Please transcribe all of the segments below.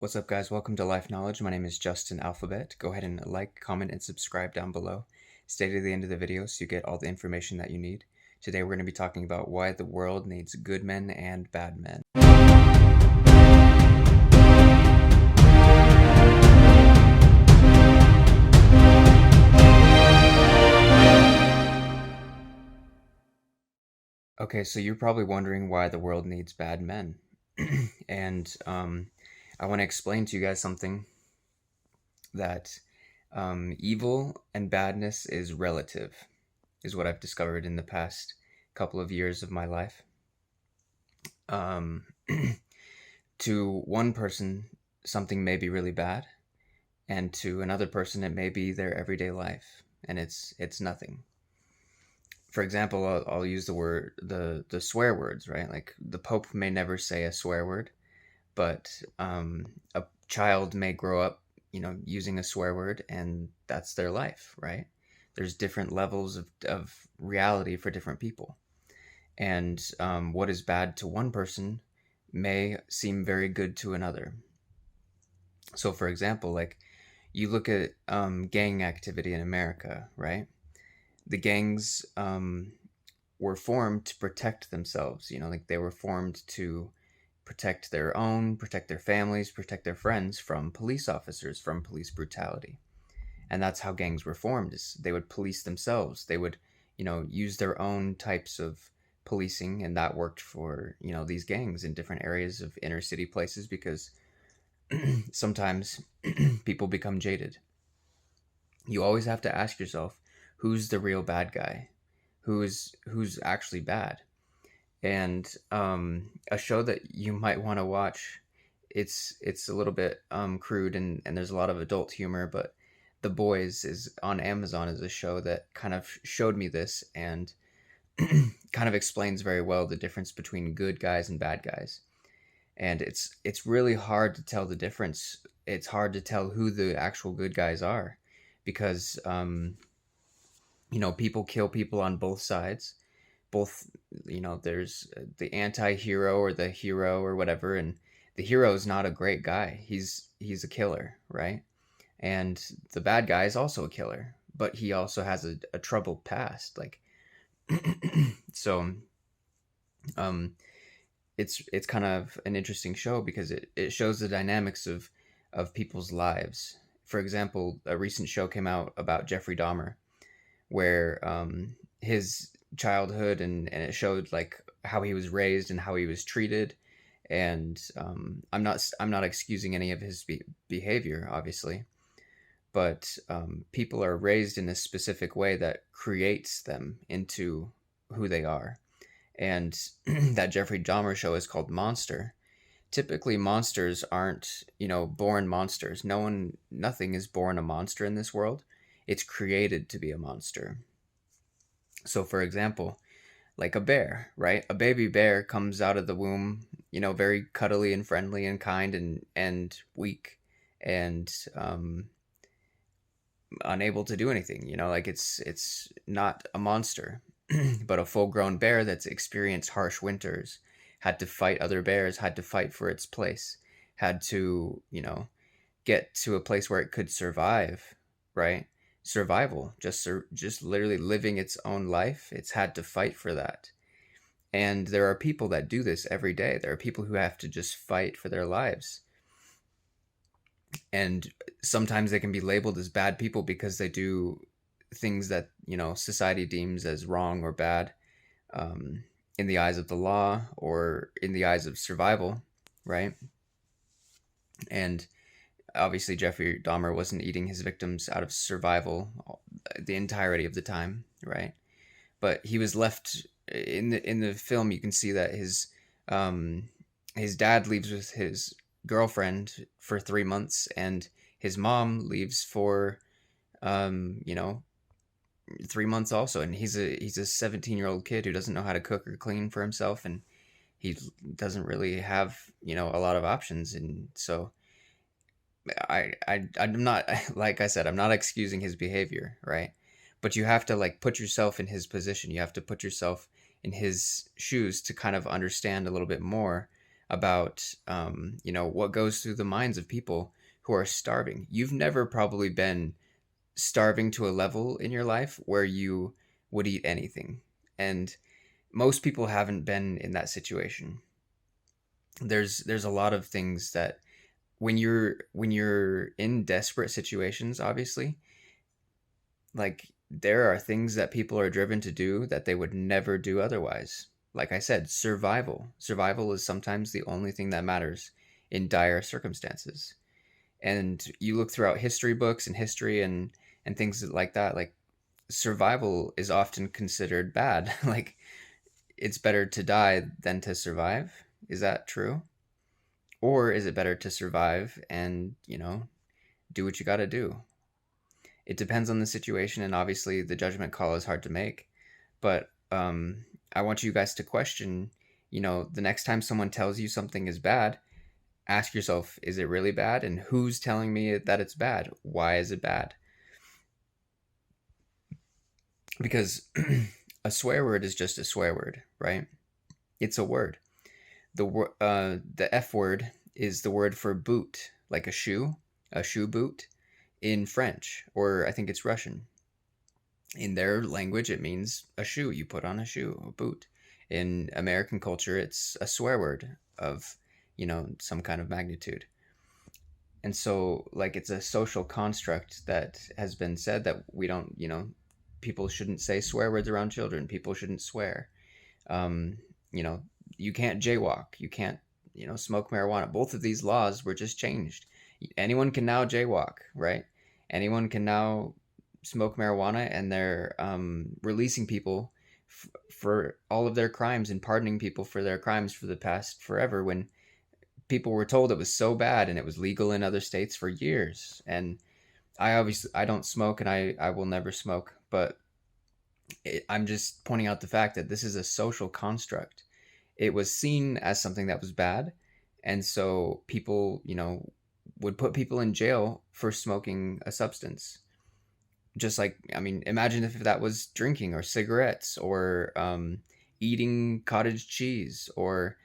What's up, guys? Welcome to Life Knowledge. My name is Justin Alphabet. Go ahead and like, comment, and subscribe down below. Stay to the end of the video so you get all the information that you need. Today we're going to be talking about why the world needs good men and bad men. Okay, so you're probably wondering why the world needs bad men. And I want to explain to you guys something that evil and badness is relative, is what I've discovered in the past couple of years of my life. To one person, something may be really bad, and to another person, it may be their everyday life, and it's nothing. For example, I'll use the swear words, right? Like the Pope may never say a swear word, but a child may grow up, using a swear word, and that's their life, right? There's different levels of reality for different people. And what is bad to one person may seem very good to another. So, for example, like you look at gang activity in America, right? The gangs were formed to protect themselves. Like they were formed to protect their own, protect their families, protect their friends from police officers, from police brutality. And that's how gangs were formed, is they would police themselves. They would, use their own types of policing, and that worked for, these gangs in different areas of inner city places, because sometimes people become jaded. You always have to ask yourself, who's the real bad guy? Who's actually bad? And a show that you might want to watch, it's a little bit crude, and there's a lot of adult humor, but The Boys is on Amazon, is a show that kind of showed me this, and kind of explains very well the difference between good guys and bad guys. And it's really hard to tell the difference. It's hard to tell who the actual good guys are, because people kill people on both sides. Both, there's the anti-hero or the hero or whatever, and the hero is not a great guy. He's a killer, right? And the bad guy is also a killer, but he also has a troubled past. Like, so it's kind of an interesting show, because it shows the dynamics of people's lives. For example, a recent show came out about Jeffrey Dahmer, where his childhood, and it showed like how he was raised and how he was treated. And I'm not excusing any of his behavior, obviously, but people are raised in a specific way that creates them into who they are. And that Jeffrey Dahmer show is called Monster. Typically, monsters aren't, born monsters. Nothing is born a monster in this world. It's created to be a monster. So, for example, like a bear, right? A baby bear comes out of the womb, very cuddly and friendly and kind and weak, and unable to do anything. Like it's not a monster. But a full-grown bear that's experienced harsh winters, had to fight other bears, had to fight for its place, had to, get to a place where it could survive, right? Survival, just literally living its own life. It's had to fight for that. And there are people that do this every day. There are people who have to just fight for their lives. And sometimes they can be labeled as bad people because they do things that, society deems as wrong or bad, in the eyes of the law or in the eyes of survival, right? And obviously Jeffrey Dahmer wasn't eating his victims out of survival the entirety of the time, right? But he was left in the film. You can see that his dad leaves with his girlfriend for 3 months, and his mom leaves for 3 months also, and he's a 17-year-old kid who doesn't know how to cook or clean for himself, and he doesn't really have a lot of options. And so I'm not, like I said, I'm not excusing his behavior, right? But you have to like put yourself in his position. You have to put yourself in his shoes to kind of understand a little bit more about, what goes through the minds of people who are starving. You've never probably been starving to a level in your life where you would eat anything. And most people haven't been in that situation. There's a lot of things that when you're in desperate situations, obviously, like there are things that people are driven to do that they would never do otherwise. Like I said, survival is sometimes the only thing that matters in dire circumstances. And you look throughout history books and history and things like that, like survival is often considered bad. Like it's better to die than to survive. Is that true? Or is it better to survive and, do what you got to do? It depends on the situation, and obviously the judgment call is hard to make. But I want you guys to question, the next time someone tells you something is bad, ask yourself, is it really bad? And who's telling me that it's bad? Why is it bad? Because a swear word is just a swear word, right? It's a word. The F word is the word for boot, like a shoe boot in French, or I think it's Russian. In their language, it means a shoe. You put on a shoe, a boot. In American culture, it's a swear word of, some kind of magnitude. And so, like, it's a social construct that has been said that we don't, people shouldn't say swear words around children. People shouldn't swear. Um, you know, you can't jaywalk. You can't, smoke marijuana. Both of these laws were just changed. Anyone can now jaywalk, right? Anyone can now smoke marijuana, and they're releasing people for all of their crimes and pardoning people for their crimes for the past forever, when people were told it was so bad and it was legal in other states for years. And I don't smoke, and I will never smoke, but I'm just pointing out the fact that this is a social construct. It was seen as something that was bad, and so people, would put people in jail for smoking a substance. Just like, I mean, imagine if that was drinking or cigarettes or eating cottage cheese or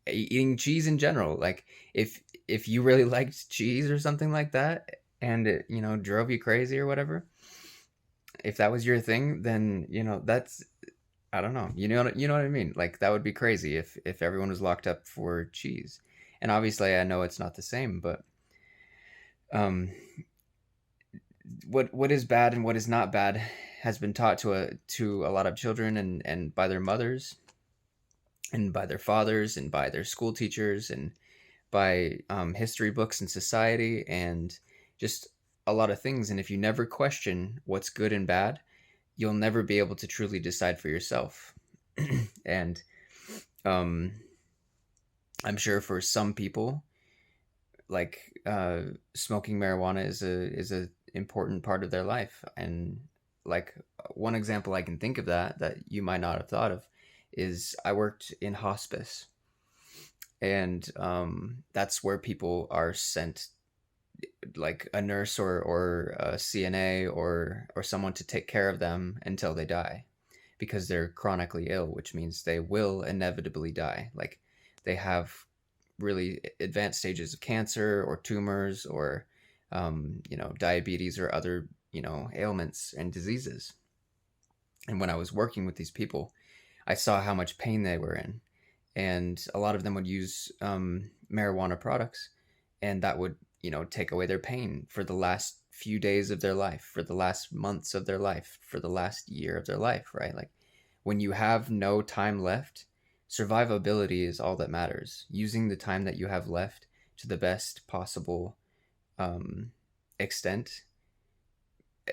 eating cheese in general. Like if you really liked cheese or something like that, and it, drove you crazy or whatever, if that was your thing, then that's, I don't know, you know what I mean. Like that would be crazy if everyone was locked up for cheese. And obviously, I know it's not the same, but um, what is bad and what is not bad has been taught to a lot of children, and by their mothers and by their fathers and by their school teachers and by history books and society and just a lot of things. And if you never question what's good and bad, you'll never be able to truly decide for yourself. And um, I'm sure for some people, like smoking marijuana is a important part of their life. And like one example I can think of that you might not have thought of is I worked in hospice, and that's where people are sent, like a nurse or a CNA or someone to take care of them until they die, because they're chronically ill, which means they will inevitably die. Like they have really advanced stages of cancer or tumors or diabetes or other ailments and diseases. And when I was working with these people, I saw how much pain they were in, and a lot of them would use marijuana products, and that would take away their pain for the last few days of their life, for the last months of their life, for the last year of their life, right? Like when you have no time left, survivability is all that matters. Using the time that you have left to the best possible extent,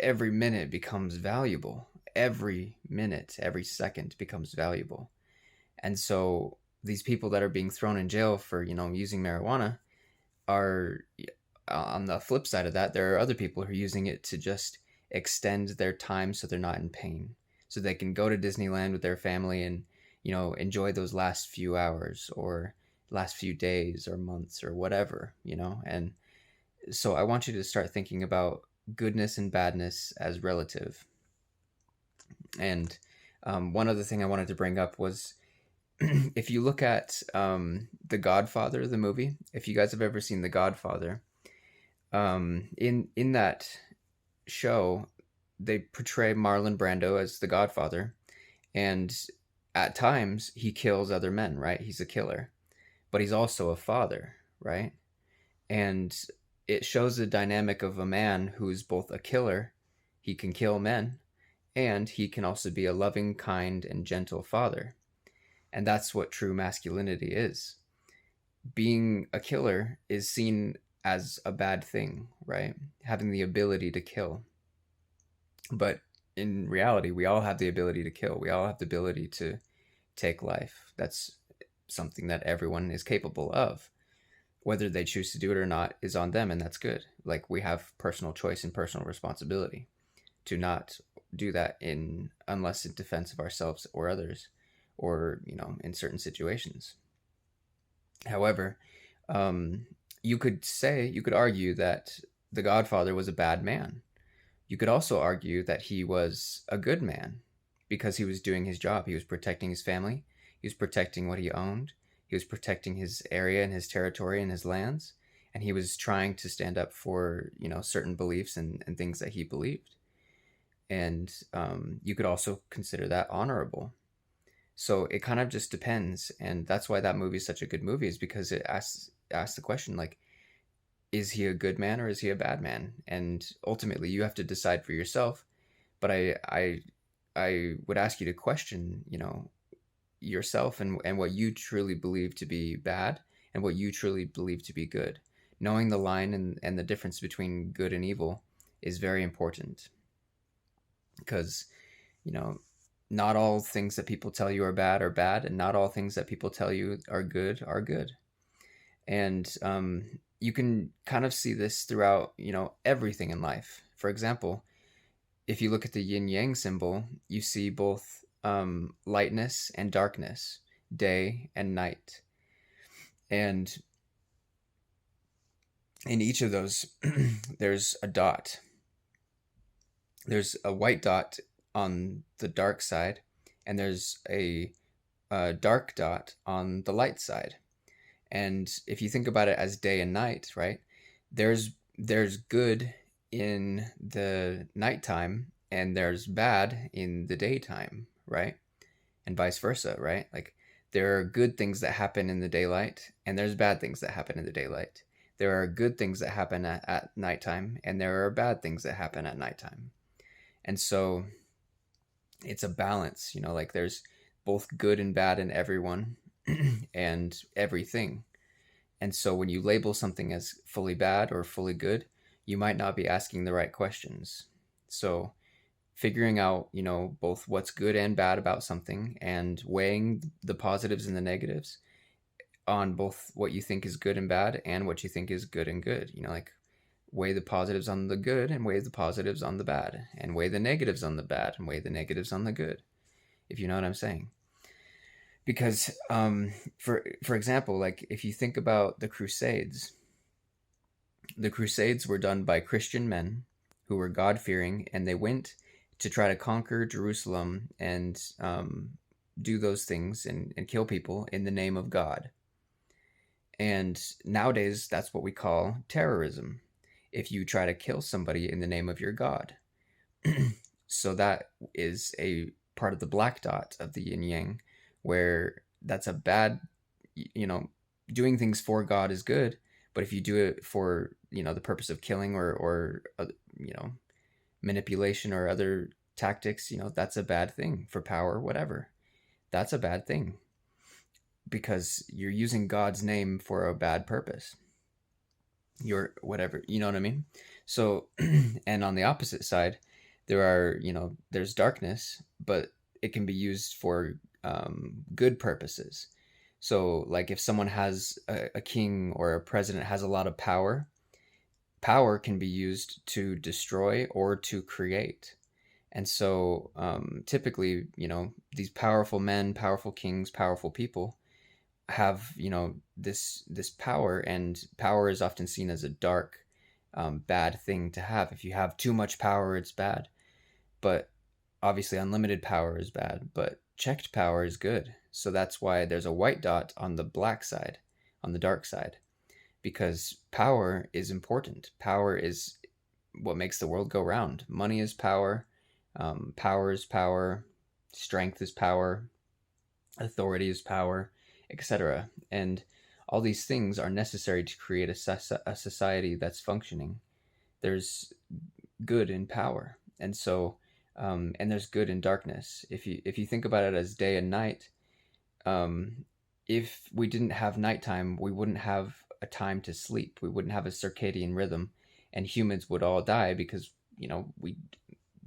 every minute becomes valuable. Every minute, every second becomes valuable. And so these people that are being thrown in jail for, using marijuana are, on the flip side of that, there are other people who are using it to just extend their time so they're not in pain, so they can go to Disneyland with their family and, enjoy those last few hours or last few days or months or whatever, And so I want you to start thinking about goodness and badness as relative. And one other thing I wanted to bring up was if you look at The Godfather, the movie, if you guys have ever seen The Godfather, in that show, they portray Marlon Brando as the Godfather, and at times he kills other men, right? He's a killer, but he's also a father, right? And it shows the dynamic of a man who's both a killer, he can kill men, and he can also be a loving, kind, and gentle father. And that's what true masculinity is. Being a killer is seen as a bad thing, right? Having the ability to kill. But in reality, we all have the ability to kill. We all have the ability to take life. That's something that everyone is capable of. Whether they choose to do it or not is on them, and that's good. Like, we have personal choice and personal responsibility to not do that unless in defense of ourselves or others, or in certain situations. However, you could argue that the Godfather was a bad man. You could also argue that he was a good man because he was doing his job. He was protecting his family. He was protecting what he owned. He was protecting his area and his territory and his lands. And he was trying to stand up for, certain beliefs and things that he believed. And you could also consider that honorable. So it kind of just depends. And that's why that movie is such a good movie, is because it asks the question, like, is he a good man or is he a bad man? And ultimately you have to decide for yourself. But I would ask you to question, yourself and what you truly believe to be bad and what you truly believe to be good. Knowing the line and the difference between good and evil is very important, because, not all things that people tell you are bad, and not all things that people tell you are good are good. And you can kind of see this throughout, everything in life. For example, if you look at the yin yang symbol, you see both lightness and darkness, day and night. And in each of those, there's a dot. There's a white dot on the dark side, and there's a dark dot on the light side. And if you think about it as day and night, right, there's good in the nighttime and there's bad in the daytime, right? And vice versa, right? Like, there are good things that happen in the daylight and there's bad things that happen in the daylight. There are good things that happen at nighttime and there are bad things that happen at nighttime. And so it's a balance, like, there's both good and bad in everyone and everything. And so when you label something as fully bad or fully good, you might not be asking the right questions. So figuring out, both what's good and bad about something and weighing the positives and the negatives on both what you think is good and bad and what you think is good and good, like, weigh the positives on the good and weigh the positives on the bad, and weigh the negatives on the bad and weigh the negatives on the good, if you know what I'm saying. Because for example, like, if you think about the Crusades were done by Christian men who were God-fearing, and they went to try to conquer Jerusalem and do those things and kill people in the name of God. And nowadays, that's what we call terrorism, if you try to kill somebody in the name of your God. So that is a part of the black dot of the yin yang, where that's a bad, doing things for God is good, but if you do it for, the purpose of killing or manipulation or other tactics, that's a bad thing, for power, whatever. That's a bad thing, because you're using God's name for a bad purpose. You're whatever, you know what I mean? So, and on the opposite side, there's darkness, but it can be used for good purposes. So, like, if someone has a king or a president has a lot of power can be used to destroy or to create. And so typically, these powerful men, powerful kings, powerful people have, this power, and power is often seen as a dark, bad thing to have. If you have too much power, it's bad. But obviously unlimited power is bad, but checked power is good. So that's why there's a white dot on the black side, on the dark side, because power is important. Power is what makes the world go round. Money is power, power is power, strength is power, authority is power, etc. And all these things are necessary to create a society that's functioning. There's good in power, and so and there's good in darkness. If you think about it as day and night, if we didn't have nighttime, we wouldn't have a time to sleep. We wouldn't have a circadian rhythm, and humans would all die because we'd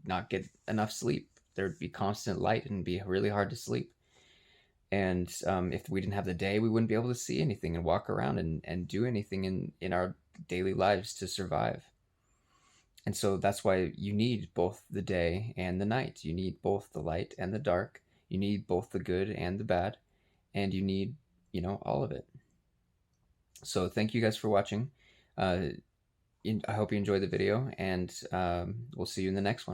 not get enough sleep. There'd be constant light and it'd be really hard to sleep. And if we didn't have the day, we wouldn't be able to see anything and walk around and do anything in our daily lives to survive. And so that's why you need both the day and the night. You need both the light and the dark. You need both the good and the bad. And you need, all of it. So thank you guys for watching. I hope you enjoyed the video, and we'll see you in the next one.